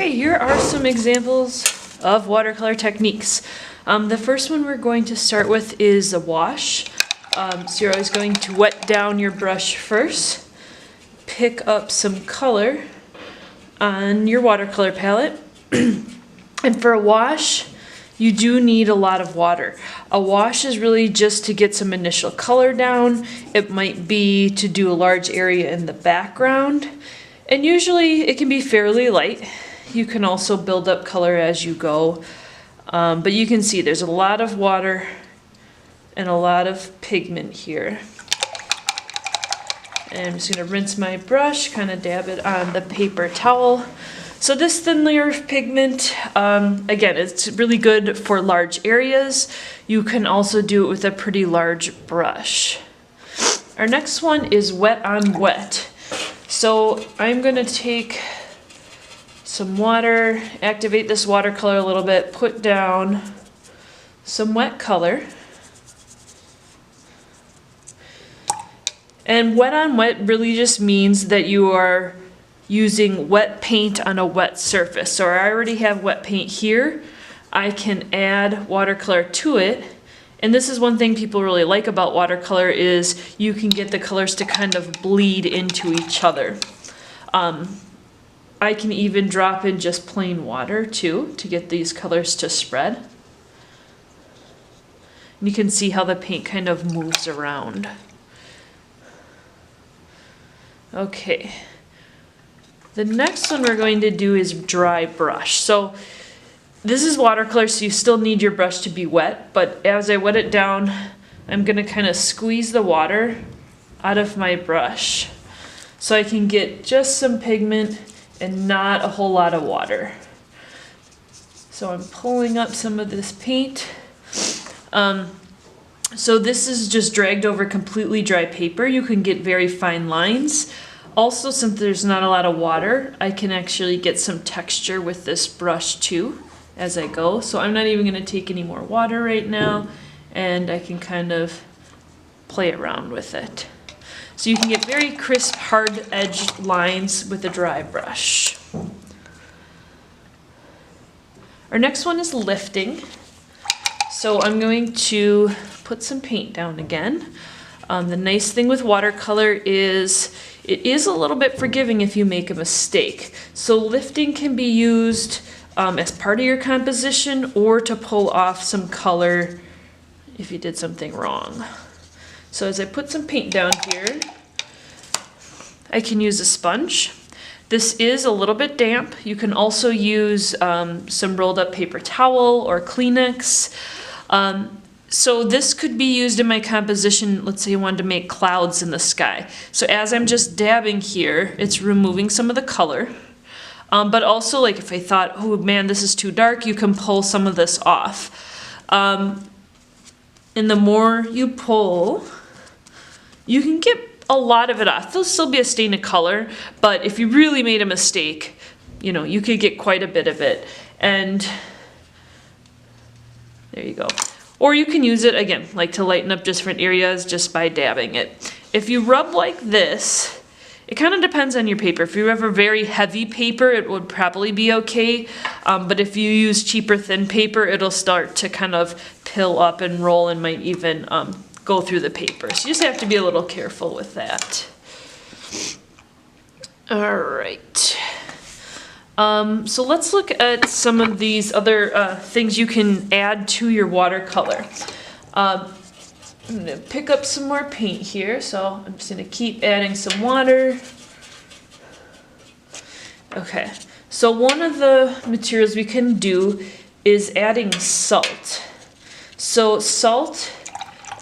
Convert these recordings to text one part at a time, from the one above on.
Okay, here are some examples of watercolor techniques. The first one we're going to start with is a wash. So you're always going to wet down your brush first, pick up some color on your watercolor palette, and for a wash, you do need a lot of water. A wash is really just to get some initial color down. It might be to do a large area in the background, and usually it can be fairly light. You can also build up color as you go, but you can see there's a lot of water and a lot of pigment here. And I'm just going to rinse my brush, kind of dab it on the paper towel. So this thin layer of pigment, again, it's really good for large areas. You can also do it with a pretty large brush. Our next one is wet on wet. So I'm going to take some water, activate this watercolor a little bit, put down some wet color. And wet on wet really just means that you are using wet paint on a wet surface. So I already have wet paint here. I can add watercolor to it. And this is one thing people really like about watercolor is you can get the colors to kind of bleed into each other. I can even drop in just plain water too to get these colors to spread. And you can see how the paint kind of moves around. Okay. The next one we're going to do is dry brush. So this is watercolor, so you still need your brush to be wet, but as I wet it down, I'm going to kind of squeeze the water out of my brush so I can get just some pigment and not a whole lot of water. So I'm pulling up some of this paint. So this is just dragged over completely dry paper. You can get very fine lines. Also, since there's not a lot of water, I can actually get some texture with this brush too as I go. So I'm not even going to take any more water right now, and I can kind of play around with it. So you can get very crisp, hard-edged lines with a dry brush. Our next one is lifting. So I'm going to put some paint down again. The nice thing with watercolor is it is a little bit forgiving if you make a mistake. So lifting can be used as part of your composition or to pull off some color if you did something wrong. So as I put some paint down here, I can use a sponge. This is a little bit damp. You can also use some rolled up paper towel or Kleenex. So this could be used in my composition. Let's say you wanted to make clouds in the sky. So as I'm just dabbing here, it's removing some of the color. But also, like if I thought, oh man, this is too dark, you can pull some of this off. And the more you pull, you can get a lot of it off. There'll still be a stain of color, but if you really made a mistake, you know, you could get quite a bit of it. And there you go. Or you can use it, again, like to lighten up different areas just by dabbing it. If you rub like this, it kind of depends on your paper. If you have a very heavy paper, it would probably be okay. But if you use cheaper thin paper, it'll start to kind of pill up and roll and might even go through the paper. So you just have to be a little careful with that. All right. So let's look at some of these other things you can add to your watercolor. I'm going to pick up some more paint here, so I'm just going to keep adding some water. Okay, so one of the materials we can do is adding salt. So salt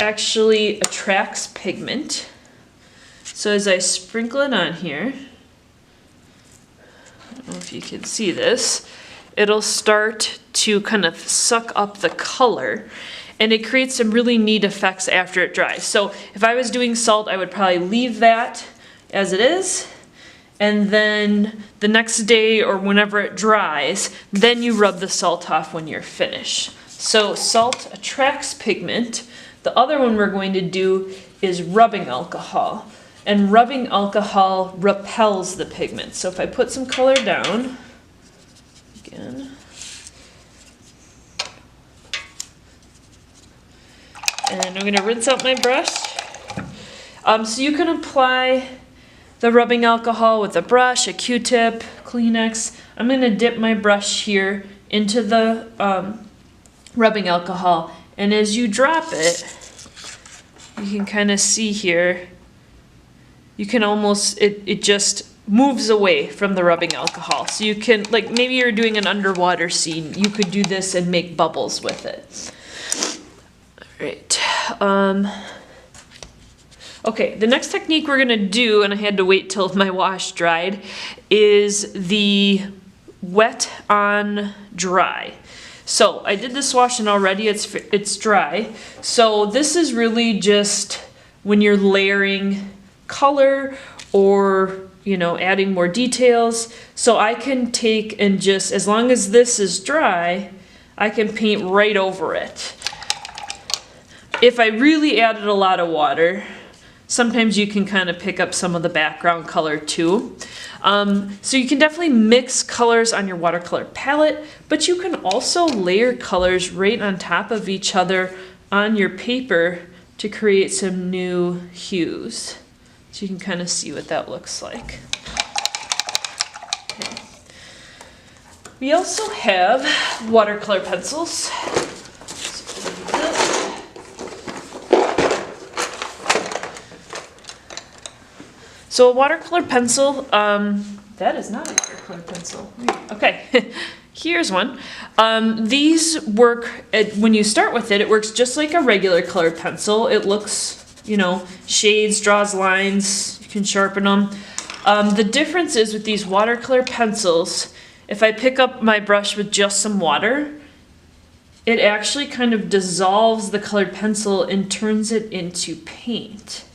actually attracts pigment. So as I sprinkle it on here, I don't know if you can see this, it'll start to kind of suck up the color, and it creates some really neat effects after it dries. So if I was doing salt, I would probably leave that as it is, and then the next day or whenever it dries, then you rub the salt off when you're finished. So salt attracts pigment. The other one we're going to do is rubbing alcohol. And rubbing alcohol repels the pigment. So if I put some color down, again. And I'm gonna rinse out my brush. So you can apply the rubbing alcohol with a brush, a Q-tip, Kleenex. I'm gonna dip my brush here into the rubbing alcohol, and as you drop it, you can kind of see here, you can almost, it just moves away from the rubbing alcohol. So you can, like maybe you're doing an underwater scene, you could do this and make bubbles with it. All right. Okay, the next technique we're gonna do, and I had to wait till my wash dried, is the wet on dry. So I did this washing already, it's dry. So this is really just when you're layering color or, you know, adding more details. So I can take and just, as long as this is dry, I can paint right over it. If I really added a lot of water, sometimes you can kind of pick up some of the background color too. So you can definitely mix colors on your watercolor palette, but you can also layer colors right on top of each other on your paper to create some new hues. So you can kind of see what that looks like. Okay. We also have watercolor pencils. So a watercolor pencil, that is not a watercolor pencil. Okay, here's one. These work, when you start with it, it works just like a regular colored pencil. It looks, you know, shades, draws lines, you can sharpen them. The difference is with these watercolor pencils, if I pick up my brush with just some water, it actually kind of dissolves the colored pencil and turns it into paint.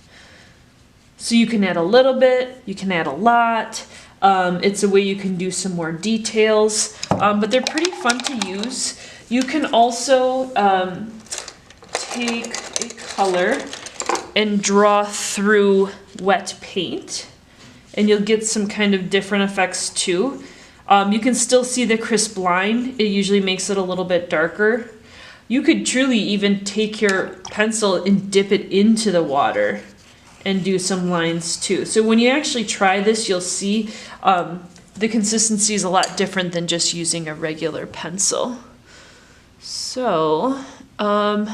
So you can add a little bit, you can add a lot. It's a way you can do some more details, but they're pretty fun to use. You can also take a color and draw through wet paint, and you'll get some kind of different effects too. You can still see the crisp line. It usually makes it a little bit darker. You could truly even take your pencil and dip it into the water and do some lines too. So when you actually try this, you'll see the consistency is a lot different than just using a regular pencil. So our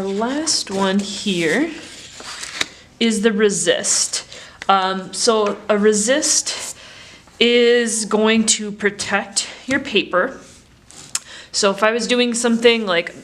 last one here is the resist. So a resist is going to protect your paper. So if I was doing something like,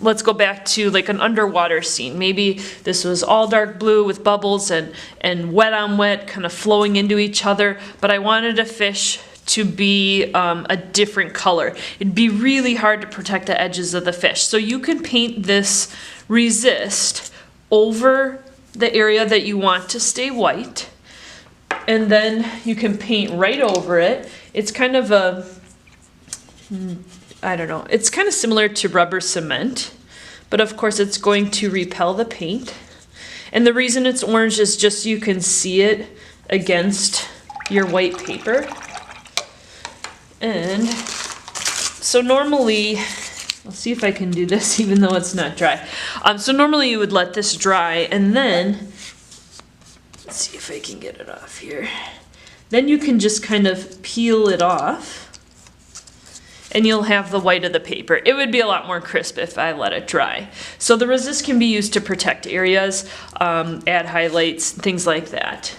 let's go back to like an underwater scene. Maybe this was all dark blue with bubbles and wet on wet kind of flowing into each other, but I wanted a fish to be a different color. It'd be really hard to protect the edges of the fish. So you can paint this resist over the area that you want to stay white, and then you can paint right over it. It's kind of a, I don't know, it's kind of similar to rubber cement, but of course it's going to repel the paint. And the reason it's orange is just so you can see it against your white paper. And so normally, let's see if I can do this even though it's not dry. So normally you would let this dry, and then, let's see if I can get it off here. Then you can just kind of peel it off, and you'll have the white of the paper. It would be a lot more crisp if I let it dry. So the resist can be used to protect areas, add highlights, things like that.